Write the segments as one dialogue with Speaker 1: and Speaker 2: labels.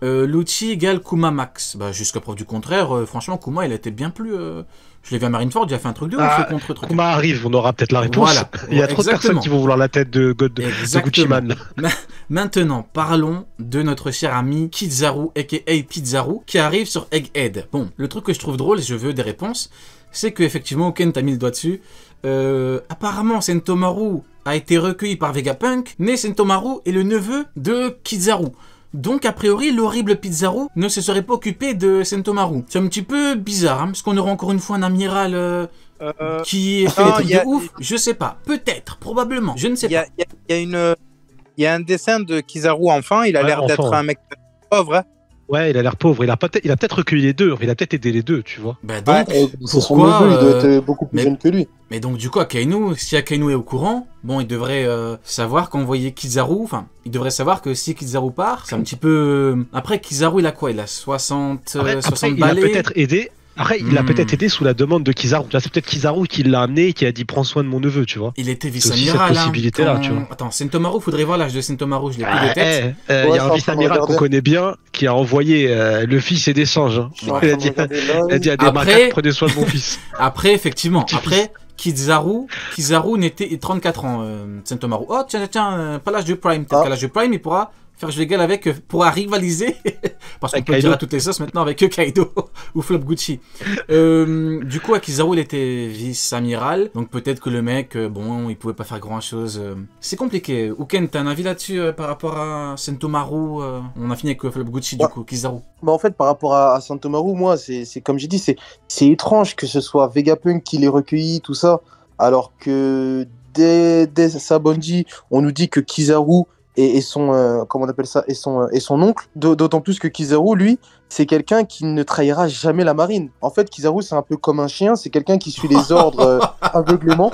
Speaker 1: Lucci égale Kuma max. Bah, jusqu'à preuve du contraire, franchement, Kuma, il a été bien plus. Je l'ai vu à Marineford, il a fait un truc de ouf contre truc.
Speaker 2: Kuma arrive, on aura peut-être la réponse.
Speaker 1: Voilà.
Speaker 2: Il y a trop de personnes qui vont vouloir la tête de Gucci-man.
Speaker 1: Maintenant, parlons de notre cher ami Kizaru, aka Pizzaru, qui arrive sur Egghead. Bon, le truc que je trouve drôle, et je veux des réponses, c'est que effectivement, Ken t'a mis le doigt dessus. Apparemment, Sentomaru a été recueilli par Vegapunk, mais Sentomaru est le neveu de Kizaru. Donc, a priori, l'horrible Pizzaru ne se serait pas occupé de Sentomaru. C'est un petit peu bizarre, hein, parce qu'on aura encore une fois un amiral qui fait des trucs de ouf. Je sais pas. Peut-être, probablement. Je ne sais pas.
Speaker 3: Il y a un dessin de Kizaru enfant. Il a l'air d'être un mec pauvre. Hein.
Speaker 2: Ouais, il a l'air pauvre. Il a peut-être recueilli les deux. Il a peut-être aidé les deux, tu vois.
Speaker 1: Bah donc,
Speaker 4: c'est son neveu, il doit être beaucoup plus jeune que lui.
Speaker 1: Mais donc, du coup, Akainu, si Akainu est au courant, bon, il devrait savoir qu'envoyer Kizaru, enfin, il devrait savoir que si Kizaru part, c'est un petit peu... Après, Kizaru, il a quoi? Il a 60 balais.
Speaker 2: Il a peut-être aidé... Après, il a peut-être aidé sous la demande de Kizaru. C'est peut-être Kizaru qui l'a amené et qui a dit prends soin de mon neveu, tu vois.
Speaker 1: Il était vice-amiral.
Speaker 2: Cette possibilité-là, tu vois.
Speaker 1: Attends, Sentomaru, faudrait voir l'âge de Sentomaru, je l'ai plus de tête.
Speaker 2: Il y a un vice-amiral qu'on connaît bien qui a envoyé le fils et des singes. Hein. Il a dit à des macaques, prenez soin de mon fils.
Speaker 1: Après, effectivement, Kizaru n'était 34 ans, Sentomaru. Oh, tiens, pas l'âge de Prime. Peut-être qu'à l'âge de Prime, il pourra faire jeu égal avec, pourra rivaliser, parce qu'on peut le dire à toutes les sauces maintenant avec Kaido ou Flop Gucci. Du coup, Kizaru, il était vice-amiral, donc peut-être que le mec, bon, il pouvait pas faire grand-chose. C'est compliqué. Uken, t'as un avis là-dessus par rapport à Sentomaru On a fini avec Flop Gucci, du coup, Kizaru.
Speaker 4: Bah en fait, par rapport à Sentomaru, moi, c'est comme j'ai dit, c'est étrange que ce soit Vegapunk qui l'ait recueilli, tout ça, alors que dès Sabanji, on nous dit que Kizaru et son comment on appelle ça et son oncle, d'autant plus que Kizaru, lui, c'est quelqu'un qui ne trahira jamais la marine. En fait, Kizaru, c'est un peu comme un chien, c'est quelqu'un qui suit les ordres aveuglément.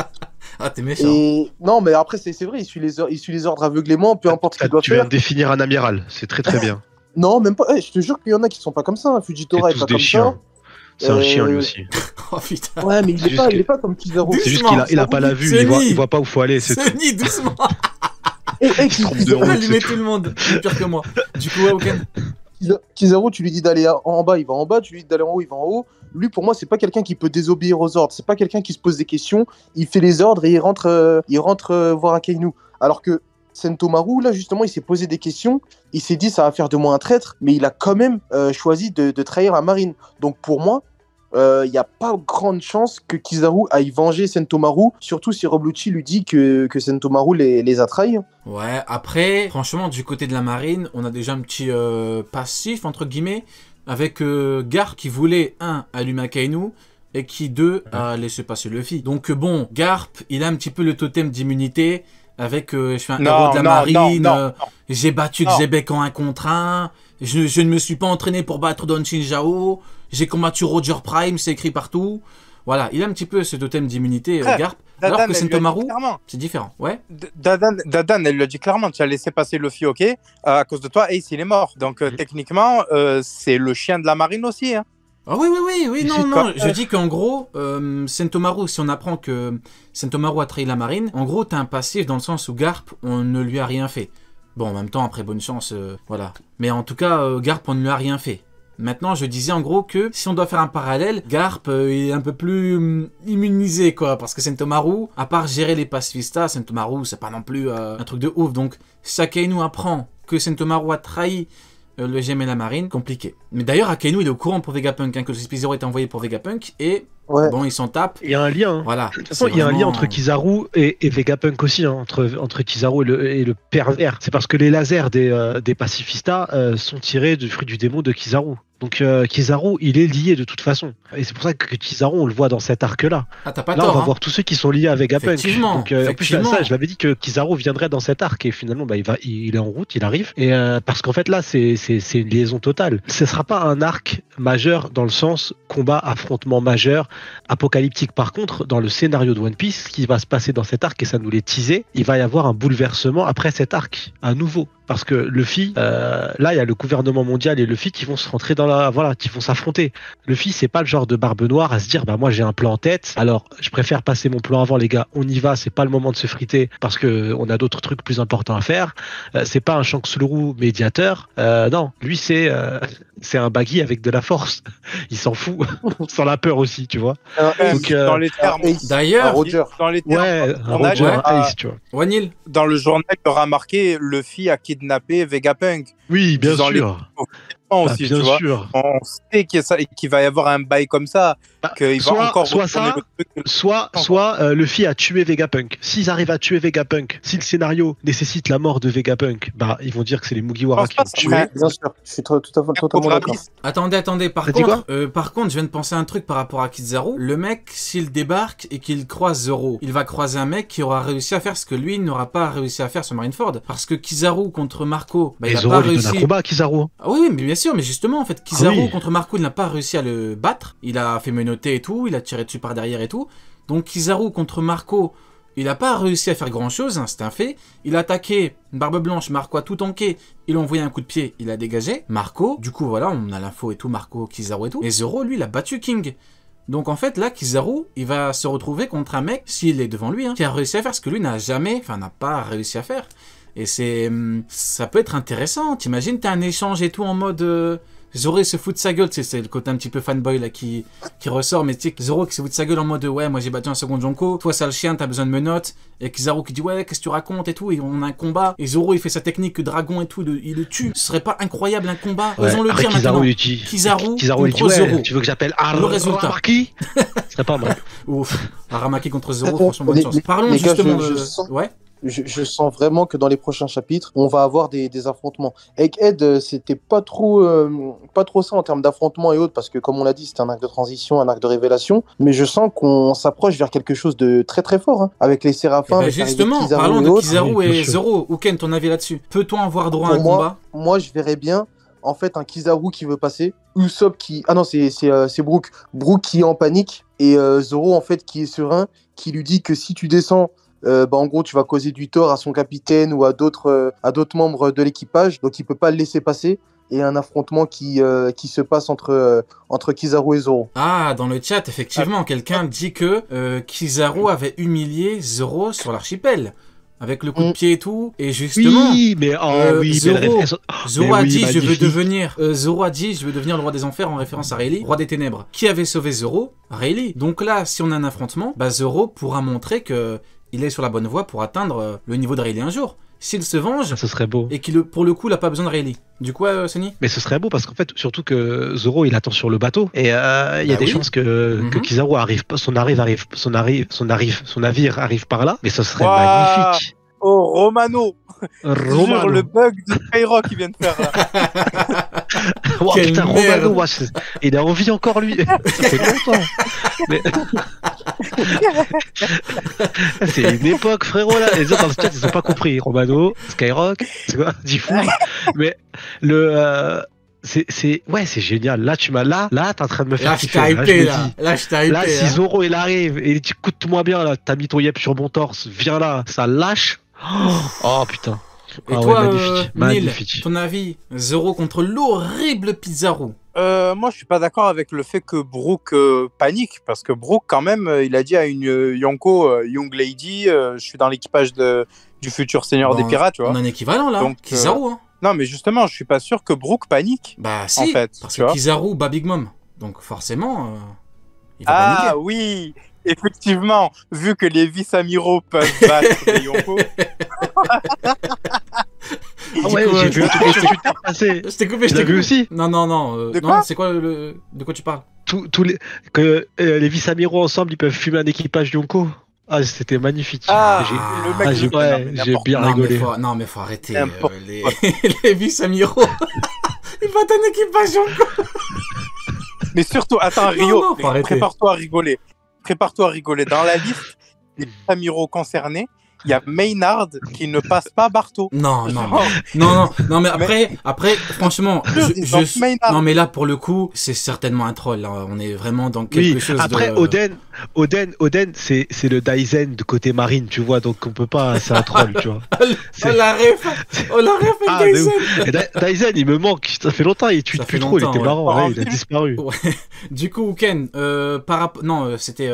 Speaker 1: Ah, t'es méchant.
Speaker 4: Et... Non, mais après, c'est vrai, il suit les ordres aveuglément, peu importe ce qu'il doit faire.
Speaker 2: Tu viens de définir un amiral, c'est très très bien.
Speaker 4: Non, même pas. Je te jure qu'il y en a qui sont pas comme ça. Fujitora est pas comme ça.
Speaker 2: C'est un chien lui aussi.
Speaker 1: Oh putain.
Speaker 4: Ouais, mais il est pas comme Kizaru.
Speaker 2: C'est juste qu'il a pas la vue, il voit pas où il faut aller. C'est
Speaker 1: tout. Doucement.
Speaker 4: Kizaru,
Speaker 1: lui met tout le monde. C'est pire que moi. Du coup, Uken.
Speaker 4: Kizaru, tu lui dis d'aller en bas, il va en bas. Tu lui dis d'aller en haut, il va en haut. Lui, pour moi, c'est pas quelqu'un qui peut désobéir aux ordres. C'est pas quelqu'un qui se pose des questions. Il fait les ordres et il rentre voir Akainu. Alors que Sentomaru, là, justement, il s'est posé des questions. Il s'est dit, ça va faire de moi un traître. Mais il a quand même choisi de trahir la marine. Donc, pour moi, il n'y a pas grande chance que Kizaru aille venger Sentomaru, surtout si Rob Lucci lui dit que Sentomaru les a trahis.
Speaker 1: Ouais, après, franchement, du côté de la marine, on a déjà un petit passif, entre guillemets, avec Garp qui voulait, allumer Akainu, et qui, a laissé passer Luffy. Donc bon, Garp, il a un petit peu le totem d'immunité, avec je suis un héros de la marine, j'ai battu Xebec en 1 contre 1, je ne me suis pas entraîné pour battre Don Shinjao, j'ai combattu Roger Prime, c'est écrit partout. Voilà, il a un petit peu ce totem d'immunité, Garp, alors que Sentomaru, c'est différent. Ouais.
Speaker 3: Dadan, elle le dit clairement, tu as laissé passer Luffy, ok, à cause de toi, Ace, il est mort. Donc techniquement, c'est le chien de la marine aussi. Hein.
Speaker 1: Ah oui, non, je dis qu'en gros, Sentomaru, si on apprend que Sentomaru a trahi la marine, en gros, t'as un passif dans le sens où Garp, on ne lui a rien fait. Bon, en même temps, après, bonne chance, voilà. Mais en tout cas, Garp, on ne lui a rien fait. Maintenant, je disais en gros que si on doit faire un parallèle, Garp est un peu plus immunisé, quoi. Parce que Sentomaru, à part gérer les pacifistas, Sentomaru, c'est pas non plus un truc de ouf. Donc, si Akainu apprend que Sentomaru a trahi le GM et la marine, compliqué. Mais d'ailleurs, Akainu, il est au courant pour Vegapunk, que le Spizero est envoyé pour Vegapunk, et bon, ils s'en tapent.
Speaker 2: Il y a un lien.
Speaker 1: Voilà.
Speaker 2: De toute façon, il y a un lien entre Kizaru et Vegapunk aussi, hein, entre Kizaru et le pervers. C'est parce que les lasers des pacifistas sont tirés du fruit du démon de Kizaru. Donc Kizaru, il est lié de toute façon. Et c'est pour ça que Kizaru, on le voit dans cet arc-là.
Speaker 1: Ah, t'as pas
Speaker 2: là,
Speaker 1: tort,
Speaker 2: on va voir tous ceux qui sont liés à Vegapunk. Donc, en plus, ça, je l'avais dit que Kizaru viendrait dans cet arc. Et finalement, il est en route, il arrive. Et parce qu'en fait, là, c'est une liaison totale. Ce sera pas un arc majeur dans le sens combat, affrontement majeur, apocalyptique. Par contre, dans le scénario de One Piece, ce qui va se passer dans cet arc, et ça nous l'est teasé, il va y avoir un bouleversement après cet arc, à nouveau. parce que Luffy, là, il y a le gouvernement mondial et Luffy qui vont se rentrer qui vont s'affronter. Luffy, c'est pas le genre de barbe noire à se dire, bah moi j'ai un plan en tête, alors je préfère passer mon plan avant, les gars, on y va, c'est pas le moment de se friter parce que on a d'autres trucs plus importants à faire. C'est pas un Shanks le Roux médiateur. Non, lui c'est un baggy avec de la force. Il s'en fout, sans la peur aussi, tu vois.
Speaker 3: Donc, dans les termes,
Speaker 1: d'ailleurs,
Speaker 3: dans les termes,
Speaker 2: tu vois.
Speaker 1: Wanil,
Speaker 3: dans le journal, il aura marqué Luffy a kidnappé Vegapunk.
Speaker 2: Oui, bien sûr.
Speaker 3: Aussi, bien sûr. On sait qu'il va y avoir un bail comme ça, qu'il va encore
Speaker 2: soit Luffy a tué Vegapunk. S'ils arrivent à tuer Vegapunk, si le scénario nécessite la mort de Vegapunk, bah ils vont dire que c'est les Mugiwara qui l'ont tué.
Speaker 4: Bien sûr, je suis totalement d'accord.
Speaker 1: Attendez, par contre, je viens de penser à un truc par rapport à Kizaru. Le mec, s'il débarque et qu'il croise Zoro, il va croiser un mec qui aura réussi à faire ce que lui n'aura pas réussi à faire sur Marineford. Parce que Kizaru contre Marco, bah, il a
Speaker 2: Zoro
Speaker 1: pas
Speaker 2: lui
Speaker 1: réussi.
Speaker 2: Donne un combat à Kizaru.
Speaker 1: Ah oui, mais bien sûr, mais justement, en fait, Kizaru contre Marco, il n'a pas réussi à le battre. Il a fait menotter et tout, il a tiré dessus par derrière et tout. Donc Kizaru contre Marco, il n'a pas réussi à faire grand chose, hein, c'est un fait. Il a attaqué Barbe Blanche, Marco a tout tanké, il a envoyé un coup de pied, il a dégagé. Marco, du coup voilà, on a l'info et tout, Marco, Kizaru et tout. Et Zoro, lui, il a battu King. Donc en fait, là, Kizaru, il va se retrouver contre un mec, s'il est devant lui, hein, qui a réussi à faire ce que lui n'a pas réussi à faire. Et ça peut être intéressant. T'imagines, t'as un échange et tout en mode... Zoro il se fout de sa gueule, c'est le côté un petit peu fanboy là qui ressort, mais tu sais, Zoro qui se fout de sa gueule en mode ouais, moi j'ai battu un second Jonko, toi sale chien, t'as besoin de menottes, et Kizaru qui dit ouais, qu'est-ce que tu racontes et tout, et on a un combat, et Zoro il fait sa technique dragon et tout, il le tue. Ce serait pas incroyable un combat?
Speaker 2: Ouais,
Speaker 1: osons le dire maintenant. Kizaru contre Zoro.
Speaker 2: Tu veux que j'appelle
Speaker 1: le résultat?
Speaker 2: Aramaki? Ce serait pas mal.
Speaker 1: Ouf, Aramaki contre Zoro, franchement bonne chance. Parlons justement ouais.
Speaker 4: Je sens vraiment que dans les prochains chapitres, on va avoir des affrontements. Egghead, c'était pas trop ça en termes d'affrontements et autres, parce que comme on l'a dit, c'était un arc de transition, un arc de révélation. Mais je sens qu'on s'approche vers quelque chose de très très fort, hein, avec les Séraphins.
Speaker 1: Bah justement, parlons de Kizaru et Zoro. Ouken, ton avis là-dessus? Peut-on avoir droit à un combat?
Speaker 4: Moi, je verrais bien, en fait, un Kizaru qui veut passer, Usopp qui... Ah non, c'est Brook. Brook qui est en panique, et Zoro, en fait, qui est serein, qui lui dit que si tu descends... en gros, tu vas causer du tort à son capitaine ou à d'autres membres de l'équipage, donc il peut pas le laisser passer. Et un affrontement qui se passe entre Kizaru et Zoro.
Speaker 1: Ah, dans le chat, effectivement, quelqu'un dit que Kizaru avait humilié Zoro sur l'archipel. Avec le coup de pied et tout, et justement, Zoro a dit je veux devenir le roi des enfers en référence à Rayleigh, roi des ténèbres. Qui avait sauvé Zoro? Rayleigh. Donc là, si on a un affrontement, bah Zoro pourra montrer que il est sur la bonne voie pour atteindre le niveau de Rayleigh un jour. S'il se venge,
Speaker 2: ce serait beau.
Speaker 1: Et qu'il, pour le coup, il n'a pas besoin de Rayleigh. Du coup, Sonny?
Speaker 2: Mais ce serait beau parce qu'en fait, surtout que Zoro, il attend sur le bateau. Et il y a des chances que Kizaru son navire arrive par là. Mais ce serait magnifique.
Speaker 3: Oh, Romano. Sur le bug de Skyrock qu'il vient de faire là.
Speaker 2: Oh, putain, Romano, il a envie encore lui. Ça fait longtemps. Mais... c'est une époque, frérot, là. Les autres dans le chat, ils ont pas compris. Romano, Skyrock, c'est quoi? Diffus. Mais c'est génial. Là, t'es en train de me faire kiffer.
Speaker 1: Là, je t'ai hypé.
Speaker 2: Là, si Zoro, il arrive et il dit, écoute-moi bien, là, t'as mis ton yep sur mon torse, viens là, ça lâche. Oh, putain.
Speaker 1: Et toi, magnifique. Neil, ton avis? Zoro contre l'horrible Kizaru.
Speaker 3: Moi, je suis pas d'accord avec le fait que Brook panique, parce que Brook, quand même, il a dit à une Yonko, Young Lady, je suis dans l'équipage du futur seigneur des pirates, tu vois.
Speaker 1: On a un équivalent là, donc, Kizaru. Hein.
Speaker 3: Non, mais justement, je suis pas sûr que Brook panique.
Speaker 1: Bah si, en fait, parce que Kizaru bat Big Mom, donc forcément, il va paniquer.
Speaker 3: Ah oui, effectivement, vu que les vice-amiraux peuvent battre les Yonko.
Speaker 2: Ah ouais, j'ai vu un truc sur Twitter passer.
Speaker 1: Je t'ai coupé, je t'ai vu aussi. Non, c'est quoi de quoi tu parles?
Speaker 2: Que les vice-amiraux ensemble, ils peuvent fumer un équipage Yonko. Ah, c'était magnifique. J'ai bien rigolé.
Speaker 1: Mais faut arrêter. Les vice-amiraux. Ils battent un équipage Yonko.
Speaker 3: Mais surtout, attends, Rio, prépare-toi à rigoler. Dans la liste des vice-amiraux concernés, il y a Maynard qui ne passe pas Barto.
Speaker 1: Non, mais après, franchement, non, mais là, pour le coup, c'est certainement un troll. Là. On est vraiment dans quelque chose
Speaker 2: après, Oden, c'est le Daizen de côté marine, tu vois, donc on peut pas, c'est un troll, tu vois.
Speaker 1: La ref, Daizen.
Speaker 2: Daizen, il me manque, ça fait longtemps, il tweet plus trop, il était marrant, il a disparu.
Speaker 1: Ouais. Du coup, Ken, c'était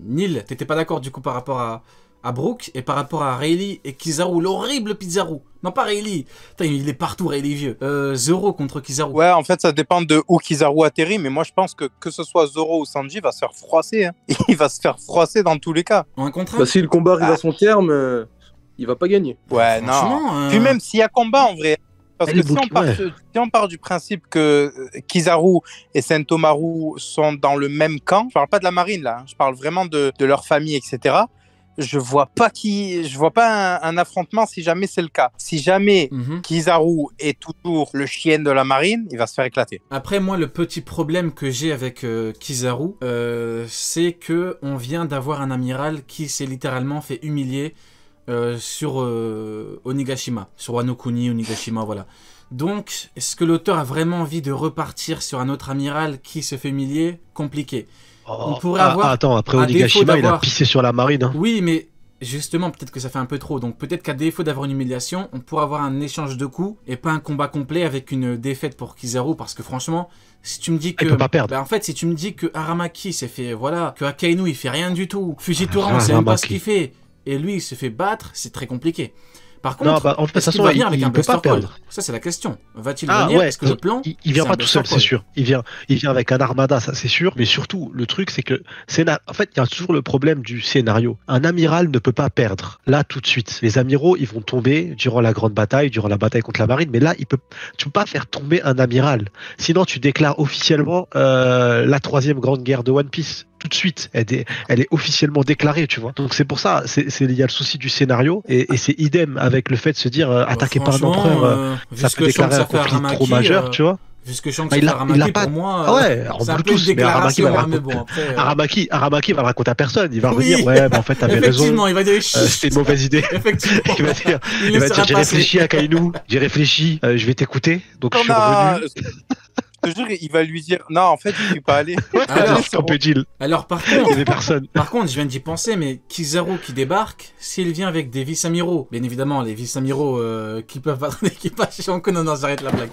Speaker 1: Neil, t'étais pas d'accord du coup par rapport à Brook et par rapport à Rayleigh et Kizaru, l'horrible Kizaru. Non, pas Rayleigh. Putain, il est partout, Rayleigh vieux. Zoro contre Kizaru.
Speaker 3: Ouais, en fait, ça dépend de où Kizaru atterrit, mais moi, je pense que ce soit Zoro ou Sanji, va se faire froisser. Hein. Il va se faire froisser dans tous les cas.
Speaker 1: En contrat.
Speaker 4: Bah, si le combat arrive à son terme, il va pas gagner.
Speaker 3: Ouais, non. Puis même s'il y a combat, en vrai. Parce que si on part du principe que Kizaru et Sentomaru sont dans le même camp, je parle pas de la marine là, hein, je parle vraiment de leur famille, etc. Je vois pas un affrontement si jamais c'est le cas. Si jamais Kizaru est toujours le chien de la marine, il va se faire éclater.
Speaker 1: Après, moi, le petit problème que j'ai avec Kizaru, c'est que on vient d'avoir un amiral qui s'est littéralement fait humilier sur Onigashima, sur Wano Kuni, Onigashima, voilà. Donc, est-ce que l'auteur a vraiment envie de repartir sur un autre amiral qui se fait humilier? Compliqué.
Speaker 2: On pourrait avoir. Attends, après Onigashima, il a pissé sur la marine. Hein.
Speaker 1: Oui, mais justement, peut-être que ça fait un peu trop. Donc, peut-être qu'à défaut d'avoir une humiliation, on pourrait avoir un échange de coups et pas un combat complet avec une défaite pour Kizaru. Parce que franchement, si tu me dis que.
Speaker 2: Il peut pas perdre.
Speaker 1: Bah, en fait, si tu me dis que Aramaki s'est fait. Voilà, que Akainu, il fait rien du tout. Fujitora, on sait même pas ce qu'il fait. Et lui, il se fait battre, c'est très compliqué. Par contre, est-ce qu'il va venir avec un Buster Call? Ça, c'est la question. Va-t-il venir? Est-ce que le plan...
Speaker 2: Il vient pas tout seul, c'est sûr. Il vient avec un armada, ça c'est sûr. Mais surtout, le truc, c'est que... En fait, il y a toujours le problème du scénario. Un amiral ne peut pas perdre, là, tout de suite. Les amiraux, ils vont tomber durant la grande bataille, durant la bataille contre la marine. Mais là, tu peux pas faire tomber un amiral. Sinon, tu déclares officiellement la 3e grande guerre de One Piece. Tout de suite, elle est officiellement déclarée, tu vois. Donc c'est pour ça, il y a le souci du scénario et c'est idem avec le fait de se dire attaqué par un empereur, ça peut déclarer un conflit trop majeur, tu vois.
Speaker 1: Vu ce que Shanks fait Aramaki, pour moi,
Speaker 2: c'est un peu une déclaration, mais bon, après... Aramaki va le raconter à personne, il va revenir, en fait, t'avais raison,
Speaker 1: il va dire
Speaker 2: c'était une mauvaise idée.
Speaker 1: Effectivement.
Speaker 2: il va dire, j'ai réfléchi à Kainu, je vais t'écouter, donc je suis revenu.
Speaker 3: Je te jure, il va lui dire non, en fait, je suis pas allé.
Speaker 1: Alors par contre, je viens d'y penser, mais Kizaru qui débarque, s'il vient avec des vice-amiraux, bien évidemment, les vice-amiraux qui peuvent battre l'équipage, non, j'arrête la blague.